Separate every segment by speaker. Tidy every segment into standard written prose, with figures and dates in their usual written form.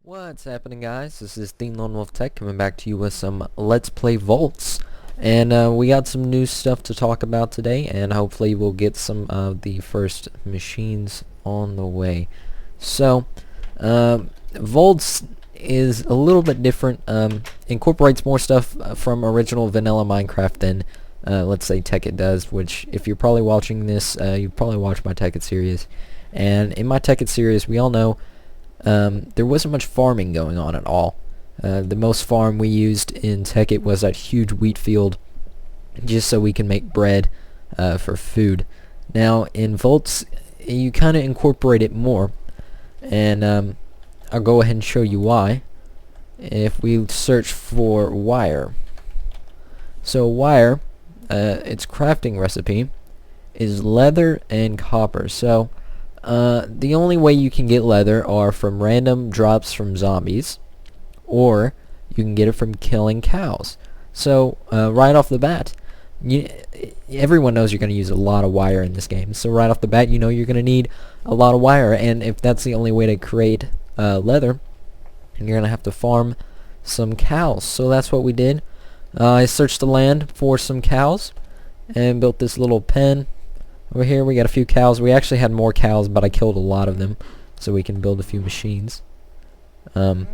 Speaker 1: What's happening, guys? This is TheLonewolfTech coming back to you with some Let's Play Voltz. And we got some new stuff to talk about today, and hopefully we'll get some of the first machines on the way. So, Voltz is a little bit different, incorporates more stuff from original vanilla Minecraft than, let's say, Tekkit does, which, if you're probably watching this, you probably watched my Tekkit series. And in my Tekkit series, we all know there wasn't much farming going on at all. The most farm we used in Tekkit was that huge wheat field, just so we can make bread for food. Now in Voltz, you kind of incorporate it more, and I'll go ahead and show you why. If we search for wire, so wire, its crafting recipe is leather and copper. So the only way you can get leather are from random drops from zombies, or you can get it from killing cows. So right off the bat, everyone knows you're going to use a lot of wire in this game. So right off the bat, you know you're going to need a lot of wire, and if that's the only way to create leather, you're going to have to farm some cows. So that's what we did. I searched the land for some cows and built this little pen. Over here we got a few cows. We actually had more cows, but I killed a lot of them so we can build a few machines. I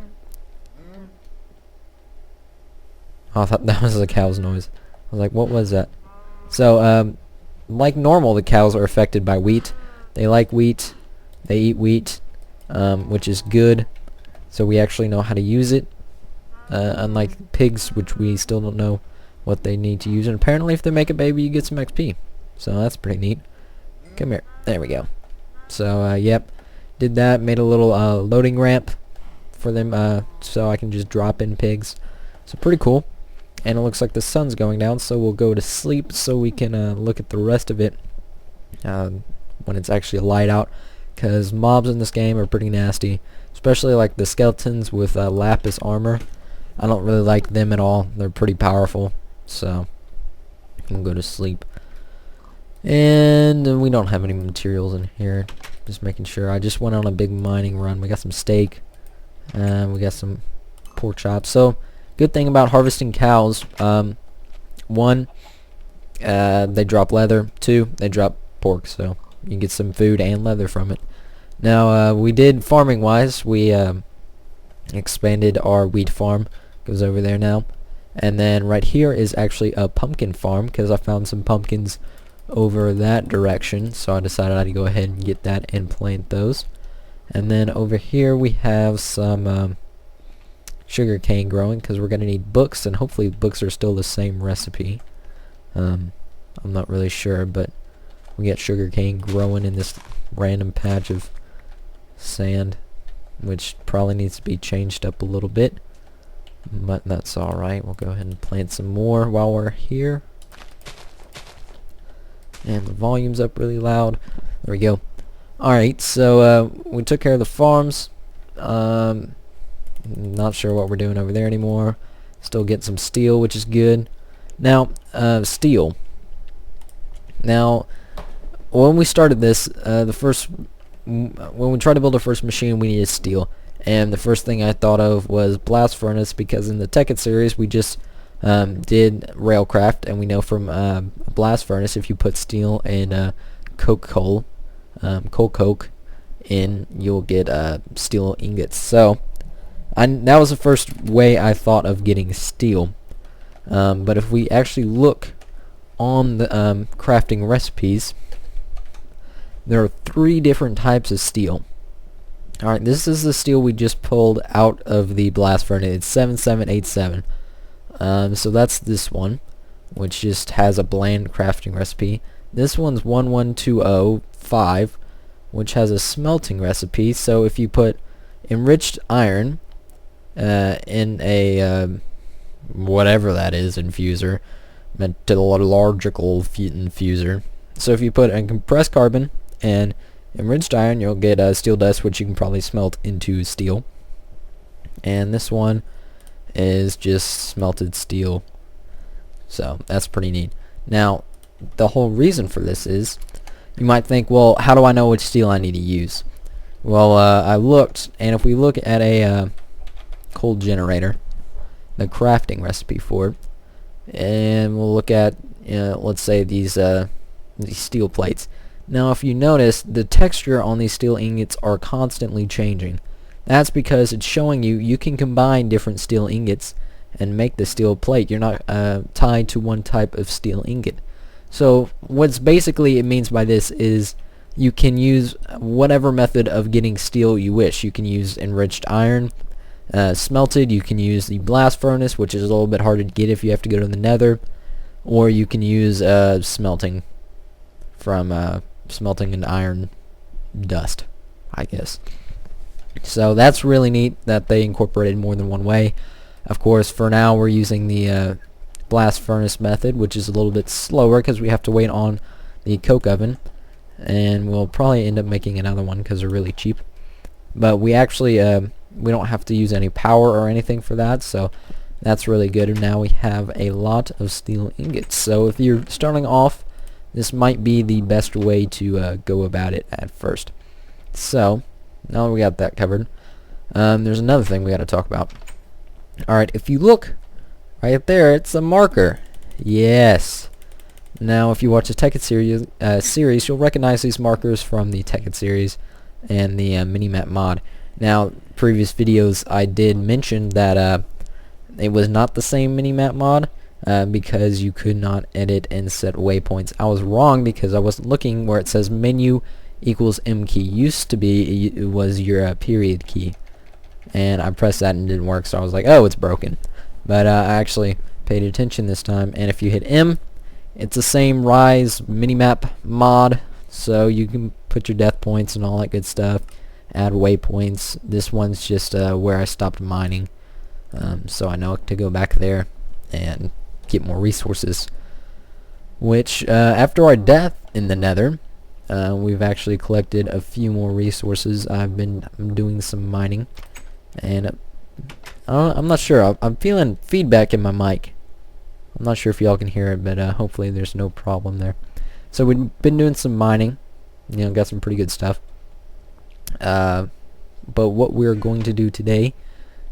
Speaker 1: thought that was a cow's noise. I was like, what was that? So, like normal, the cows are affected by wheat. They like wheat. They eat wheat, which is good. So we actually know how to use it. Unlike pigs, which we still don't know what they need to use. And apparently if they make a baby, you get some XP. So that's pretty neat. Come here. There we go. So, yep. Did that. Made a little loading ramp for them so I can just drop in pigs. So pretty cool. And it looks like the sun's going down, so we'll go to sleep so we can look at the rest of it when it's actually light out. Because mobs in this game are pretty nasty. Especially like the skeletons with lapis armor. I don't really like them at all. They're pretty powerful. So, I can go to sleep. And we don't have any materials in here. Just making sure. I just went on a big mining run. We got some steak. We got some pork chops. So, good thing about harvesting cows. One, they drop leather. Two, they drop pork. So, you can get some food and leather from it. Now, we did farming-wise. We expanded our wheat farm. Goes over there now. And then right here is actually a pumpkin farm, because I found some pumpkins over that direction, so I decided I'd go ahead and get that and plant those. And then over here we have some sugar cane growing, because we're going to need books, and hopefully books are still the same recipe. I'm not really sure, but we got sugar cane growing in this random patch of sand, which probably needs to be changed up a little bit, but that's alright. We'll go ahead and plant some more while we're here. And the volume's up really loud. There we go. Alright, so we took care of the farms. Not sure what we're doing over there anymore. Still getting some steel, which is good. Now, steel. Now, when we started this, when we tried to build our first machine, we needed steel. And the first thing I thought of was blast furnace, because in the Tekkit series we just did railcraft, and we know from a blast furnace, if you put steel and coal in, you'll get steel ingots. So that was the first way I thought of getting steel. But if we actually look on the crafting recipes, there are 3 different types of steel. Alright, this is the steel we just pulled out of the blast furnace. It's 7787. So that's this one, which just has a bland crafting recipe. This one's 11205, which has a smelting recipe. So if you put enriched iron in a whatever that is, infuser, metallurgical infuser. So if you put a compressed carbon and enriched iron, you'll get steel dust, which you can probably smelt into steel. And this one is just smelted steel. So that's pretty neat. Now, the whole reason for this is, you might think, well, how do I know which steel I need to use? Well, I looked, and if we look at a coal generator, the crafting recipe for it, and we'll look at, let's say these steel plates. Now if you notice, the texture on these steel ingots are constantly changing. That's because it's showing you can combine different steel ingots and make the steel plate. You're not tied to one type of steel ingot. So what's basically it means by this is you can use whatever method of getting steel you wish. You can use enriched iron, smelted. You can use the blast furnace, which is a little bit harder to get if you have to go to the nether, or you can use smelting from smelting an iron dust, I guess. So that's really neat that they incorporated more than one way. Of course, for now we're using the blast furnace method, which is a little bit slower because we have to wait on the coke oven, and we'll probably end up making another one because they're really cheap. But we actually we don't have to use any power or anything for that, so that's really good. And now we have a lot of steel ingots. So if you're starting off, this might be the best way to go about it at first. So now we got that covered. There's another thing we got to talk about. Alright, if you look right there, it's a marker. Yes. Now if you watch the Tekkit series, you'll recognize these markers from the Tekkit series and the minimap mod. Now previous videos I did mention that it was not the same minimap mod because you could not edit and set waypoints. I was wrong because I wasn't looking where it says menu equals M key. Used to be it was your period key, and I pressed that and it didn't work, so I was like, oh, it's broken. But I actually paid attention this time, and if you hit M, it's the same Rise minimap mod, so you can put your death points and all that good stuff, add waypoints. This one's just where I stopped mining, so I know to go back there and get more resources, which after our death in the nether, we've actually collected a few more resources. I'm doing some mining, and I'm not sure. I'm feeling feedback in my mic. I'm not sure if y'all can hear it, but hopefully there's no problem there. So we've been doing some mining, got some pretty good stuff. But what we're going to do today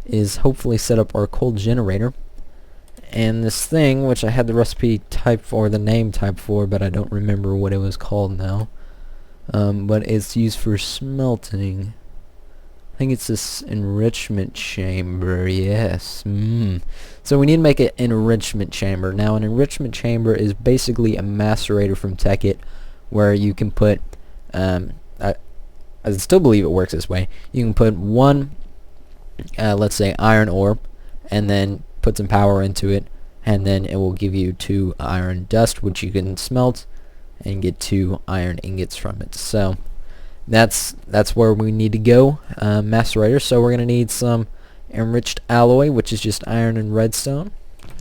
Speaker 1: is hopefully set up our coal generator. And this thing, which I had the recipe typed for, the name typed for, but I don't remember what it was called now. But it's used for smelting. I think it's this enrichment chamber, yes. So we need to make an enrichment chamber. Now an enrichment chamber is basically a macerator from Tekkit where you can put, I still believe it works this way, you can put one, let's say iron ore, and then put some power into it, and then it will give you 2 iron dust, which you can smelt and get 2 iron ingots from it. So that's where we need to go, macerator. So we're going to need some enriched alloy, which is just iron and redstone,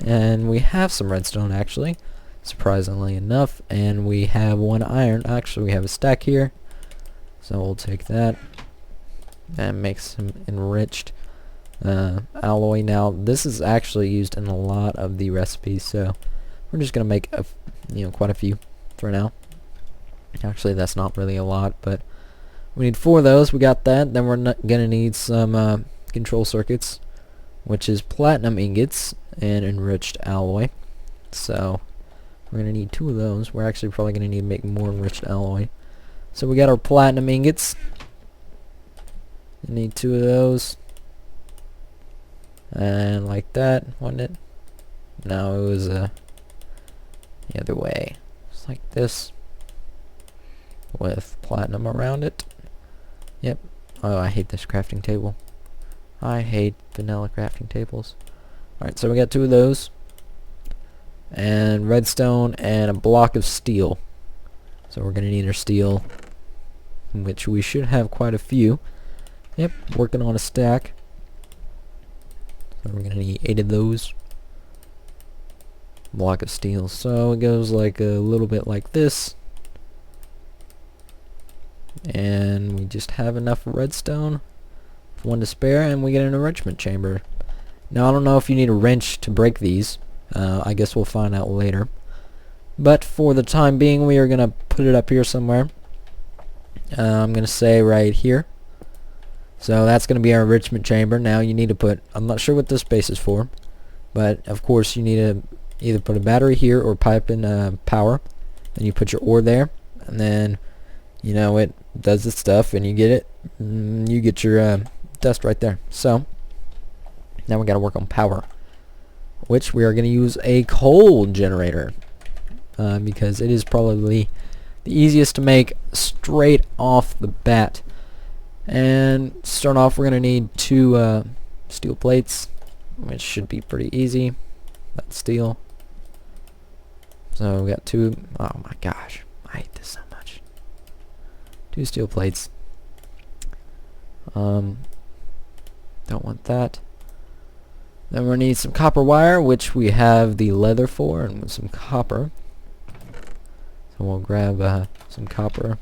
Speaker 1: and we have some redstone actually, surprisingly enough, and we have 1 iron. Actually, we have a stack here, so we'll take that and make some enriched alloy. Now this is actually used in a lot of the recipes, so we're just gonna make quite a few for now. Actually, that's not really a lot, but we need 4 of those. We got that. Then we're gonna need some control circuits, which is platinum ingots and enriched alloy. So we're gonna need 2 of those. We're actually probably gonna need to make more enriched alloy. So we got our platinum ingots. We need 2 of those. And like that, wasn't it? No, it was the other way. Just like this, with platinum around it. Yep. Oh, I hate this crafting table. I hate vanilla crafting tables. Alright, so we got 2 of those. And redstone and a block of steel. So we're going to need our steel, which we should have quite a few. Yep, working on a stack. So we're going to need 8 of those. Block of steel. So it goes like a little bit like this. And we just have enough redstone. 1 to spare, and we get an enrichment chamber. Now I don't know if you need a wrench to break these. I guess we'll find out later. But for the time being, we are going to put it up here somewhere. I'm going to say right here. So that's going to be our enrichment chamber. Now you need to put, I'm not sure what this space is for, but of course you need to either put a battery here or pipe in power. Then you put your ore there, and then you know it does its stuff, and you get it. You get your dust right there. So now we got to work on power, which we are going to use a coal generator because it is probably the easiest to make straight off the bat. And to start off, we're going to need 2 steel plates, which should be pretty easy. That's steel. So we got 2. Oh my gosh, I hate this so much. 2 steel plates. Don't want that. Then we're going to need some copper wire, which we have the leather for, and some copper. So we'll grab some copper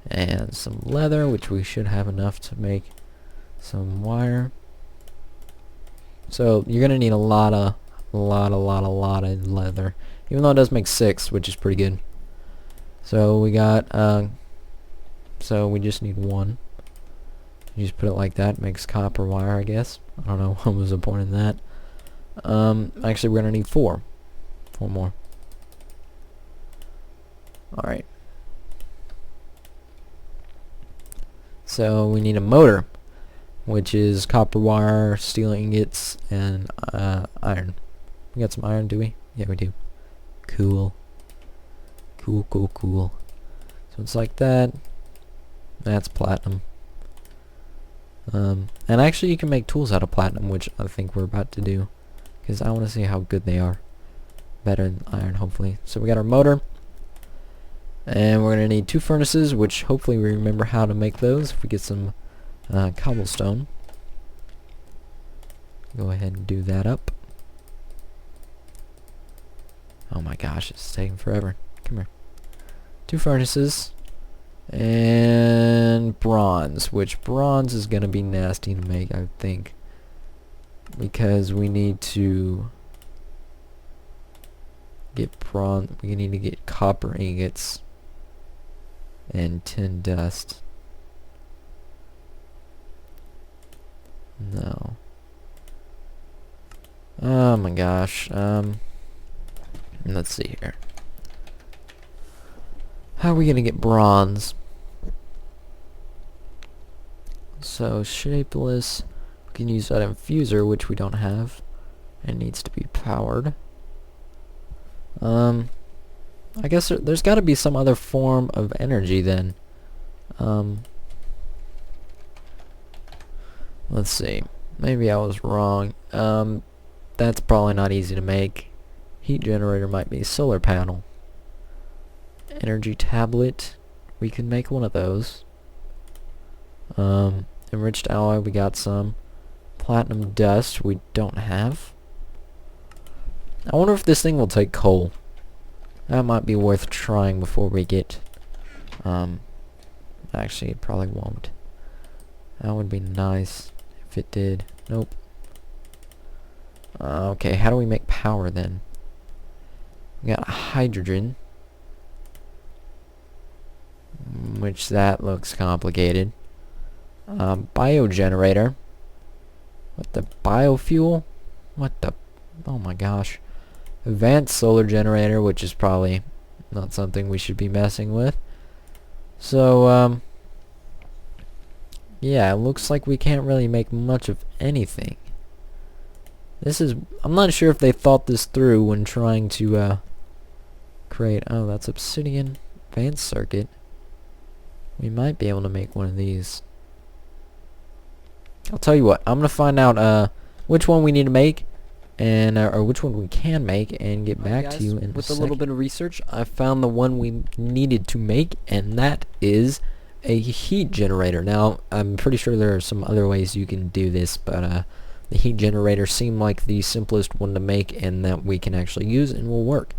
Speaker 1: and some leather, which we should have enough to make some wire. So you're gonna need a lot of leather, even though it does make 6, which is pretty good. So we got so we just need 1. You just put it like that, makes copper wire, I guess. I don't know what was the point in that. Actually we're gonna need 4 more. Alright. So we need a motor, which is copper wire, steel ingots, and iron. We got some iron, do we? Yeah, we do. Cool. Cool. So it's like that. That's platinum. And actually you can make tools out of platinum, which I think we're about to do, because I want to see how good they are. Better than iron, hopefully. So we got our motor. And we're going to need 2 furnaces, which hopefully we remember how to make those if we get some cobblestone. Go ahead and do that up. Oh my gosh, it's taking forever. Come here. 2 furnaces. And bronze, which bronze is going to be nasty to make, I think. Because we need to get bronze. We need to get copper ingots and tin dust. No. Oh my gosh. Let's see here. How are we gonna get bronze? So shapeless. We can use that infuser, which we don't have. It needs to be powered. I guess there's got to be some other form of energy then. Let's see. Maybe I was wrong. That's probably not easy to make. Heat generator might be solar panel. Energy tablet. We can make one of those. Enriched alloy, we got some. Platinum dust, we don't have. I wonder if this thing will take coal. That might be worth trying before we get... actually, it probably won't. That would be nice if it did. Nope. Okay, how do we make power then? We got hydrogen. Which that looks complicated. Biogenerator. What the biofuel? What the... Oh my gosh. Advanced solar generator, which is probably not something we should be messing with. So, yeah, it looks like we can't really make much of anything. This is... I'm not sure if they thought this through when trying to, create... Oh, that's obsidian. Advanced circuit. We might be able to make one of these. I'll tell you what. I'm gonna find out, which one we need to make. And or which one we can make, and get back to you in a second. With a little bit of research, I found the one we needed to make, and that is a heat generator. Now, I'm pretty sure there are some other ways you can do this, but the heat generator seemed like the simplest one to make, and that we can actually use and will work.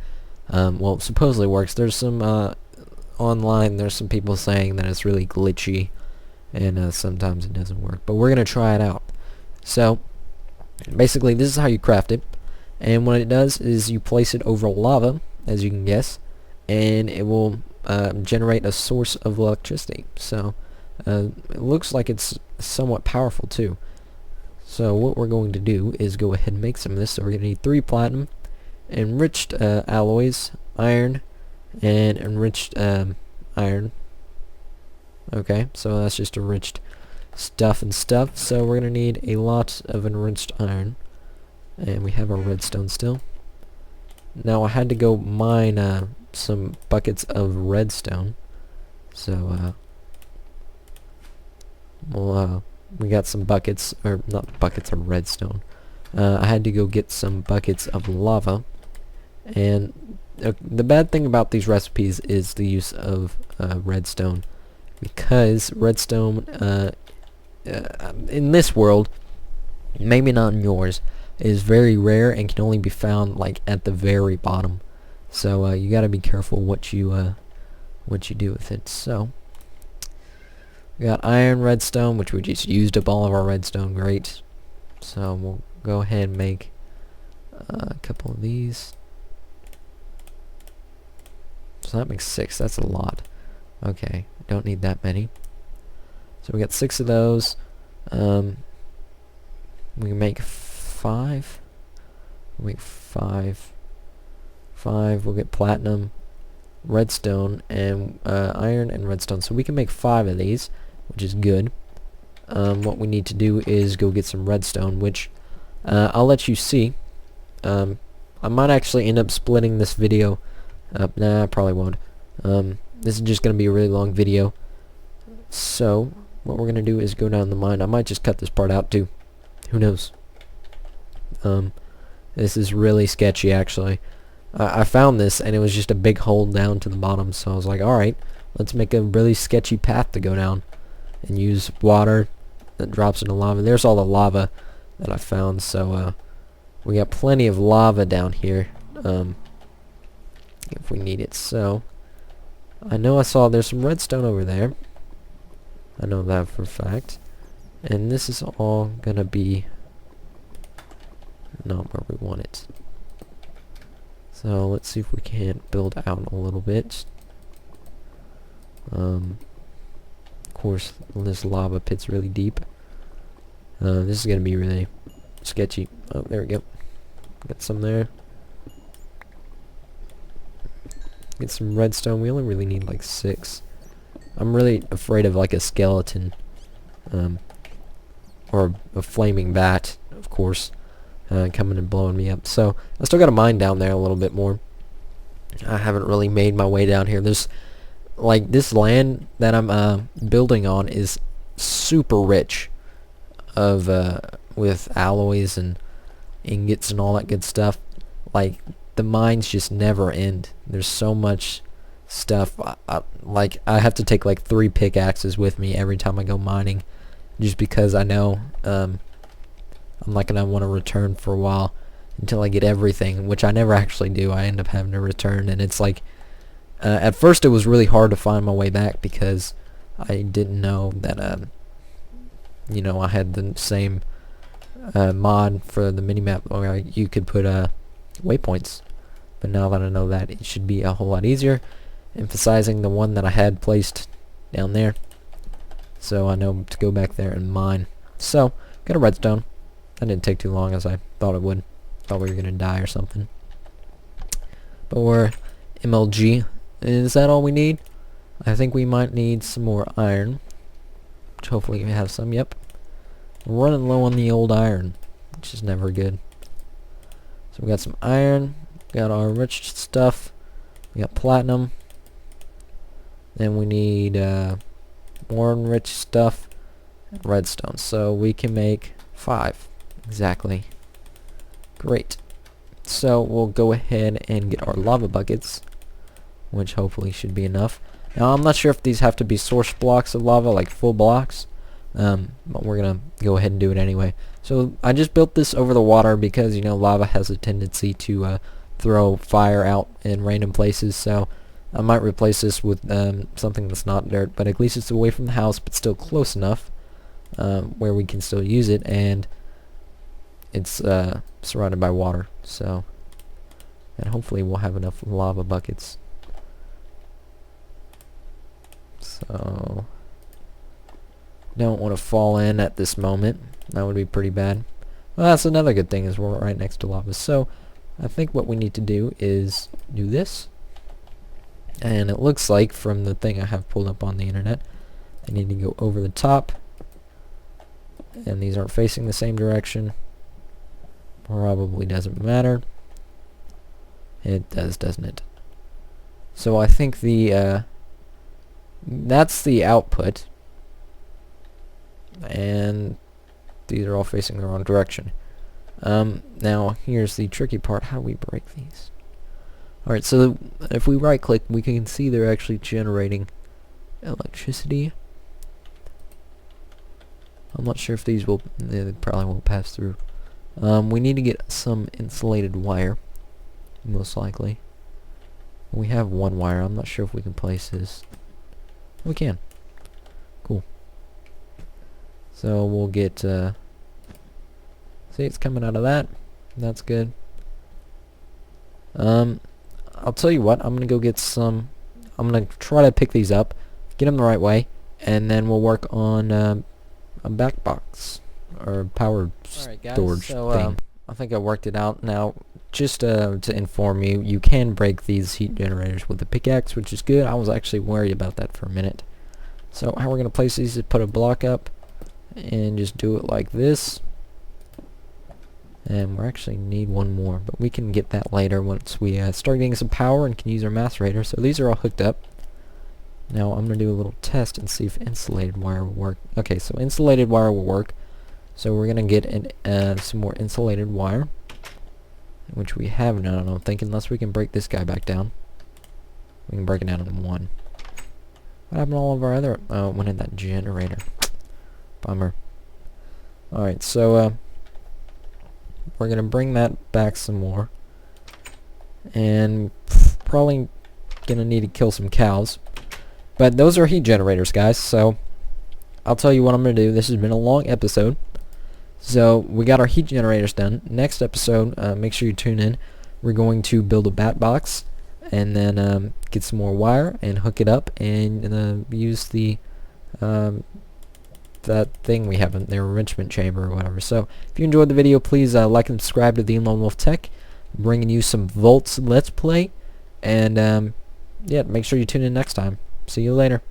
Speaker 1: Well, it supposedly works. There's some online. There's some people saying that it's really glitchy, and sometimes it doesn't work. But we're gonna try it out. So. Basically, this is how you craft it, and what it does is you place it over lava, as you can guess, and it will generate a source of electricity. So It looks like it's somewhat powerful too. So what we're going to do is go ahead and make some of this. So we're going to need 3 platinum, enriched alloys, iron, and enriched iron. Okay, so that's just enriched stuff and stuff. So we're going to need a lot of enriched iron. And we have our redstone still. Now I had to go mine some buckets of redstone. So we got some buckets, or not buckets of redstone. I had to go get some buckets of lava. And the bad thing about these recipes is the use of redstone, because redstone in this world, maybe not in yours, is very rare and can only be found like at the very bottom. So you got to be careful what you do with it. So we got iron, redstone, which we just used up all of our redstone. Great. So we'll go ahead and make a couple of these. So that makes 6. That's a lot. Okay, don't need that many. So we got 6 of those. We can make 5. We'll make 5. We'll get platinum, redstone, and iron and redstone. So we can make 5 of these, which is good. What we need to do is go get some redstone, which I'll let you see. I might actually end up splitting this video up. Nah, I probably won't. This is just going to be a really long video. So what we're going to do is go down the mine. I might just cut this part out too. Who knows? This is really sketchy actually. I found this and it was just a big hole down to the bottom, so I was like, alright, let's make a really sketchy path to go down and use water that drops into lava. There's all the lava that I found, so we got plenty of lava down here if we need it. So I know I saw there's some redstone over there. I know that for a fact. And this is all gonna be not where we want it. So let's see if we can't build out a little bit. Of course, this lava pit's really deep. This is gonna be really sketchy. Oh, there we go. Got some there. Get some redstone. We only really need like 6. I'm really afraid of like a skeleton, or a flaming bat, of course, coming and blowing me up. So I still got a mine down there a little bit more. I haven't really made my way down here. There's like this land that I'm building on is super rich of with alloys and ingots and all that good stuff. Like the mines just never end. There's so much stuff. Like I have to take like 3 pickaxes with me every time I go mining, just because I know I'm not gonna want to return for a while until I get everything, which I never actually do. I end up having to return, and it's like at first it was really hard to find my way back because I didn't know that you know, I had the same mod for the minimap where you could put waypoints, but now that I know that, it should be a whole lot easier, emphasizing the one that I had placed down there, so I know to go back there and mine. So got a redstone. That didn't take too long as I thought it would. Thought we were gonna die or something, but we're MLG. Is that all we need? I think we might need some more iron, which hopefully we have some. Yep, we're running low on the old iron, which is never good. So we got some iron, got our enriched stuff, we got platinum, then we need more enriched stuff, and redstone. So we can make 5 exactly. Great. So we'll go ahead and get our lava buckets, which hopefully should be enough. Now I'm not sure if these have to be source blocks of lava, like full blocks, but we're gonna go ahead and do it anyway. So I just built this over the water because, you know, lava has a tendency to throw fire out in random places, so I might replace this with something that's not dirt, but at least it's away from the house but still close enough where we can still use it, and it's surrounded by water. So, and hopefully we'll have enough lava buckets. So Don't want to fall in at this moment. That would be pretty bad. Well, that's another good thing is we're right next to lava. So I think what we need to do is do this. And it looks like from the thing I have pulled up on the internet, I need to go over the top. And these aren't facing the same direction. Probably doesn't matter. It does, doesn't it? So I think the that's the output. And these are all facing the wrong direction. Now here's the tricky part. How do we break these? Alright, so if we right click, we can see they're actually generating electricity. I'm not sure if these will, they probably won't pass through. We need to get some insulated wire, most likely. We have one wire. I'm not sure if we can place this. We can. Cool. So we'll get, see, it's coming out of that. That's good. I'll tell you what, I'm gonna go get some, I'm gonna try to pick these up, get them the right way, and then we'll work on a back box or power storage thing. I think I worked it out. Now, just to inform you, you can break these heat generators with a pickaxe, which is good. I was actually worried about that for a minute. So how we're gonna place these is put a block up and just do it like this. And we actually need one more, but we can get that later once we start getting some power and can use our macerator. So these are all hooked up. Now I'm going to do a little test and see if insulated wire will work. Okay, so insulated wire will work. So we're going to get some more insulated wire, which we have none, I don't think, unless we can break this guy back down. We can break it down in one. What happened to all of our other... Oh, it went in that generator. Bummer. Alright, so... we're gonna bring that back some more, and probably gonna need to kill some cows. But those are heat generators, guys. So I'll tell you what I'm gonna do. This has been a long episode, so we got our heat generators done. Next episode, make sure you tune in. We're going to build a bat box, and then get some more wire and hook it up, and use the that thing we have in their enrichment chamber or whatever. So if you enjoyed the video, please like and subscribe to TheLonewolfTech, bringing you some Voltz Let's Play, and yeah, make sure you tune in next time. See you later.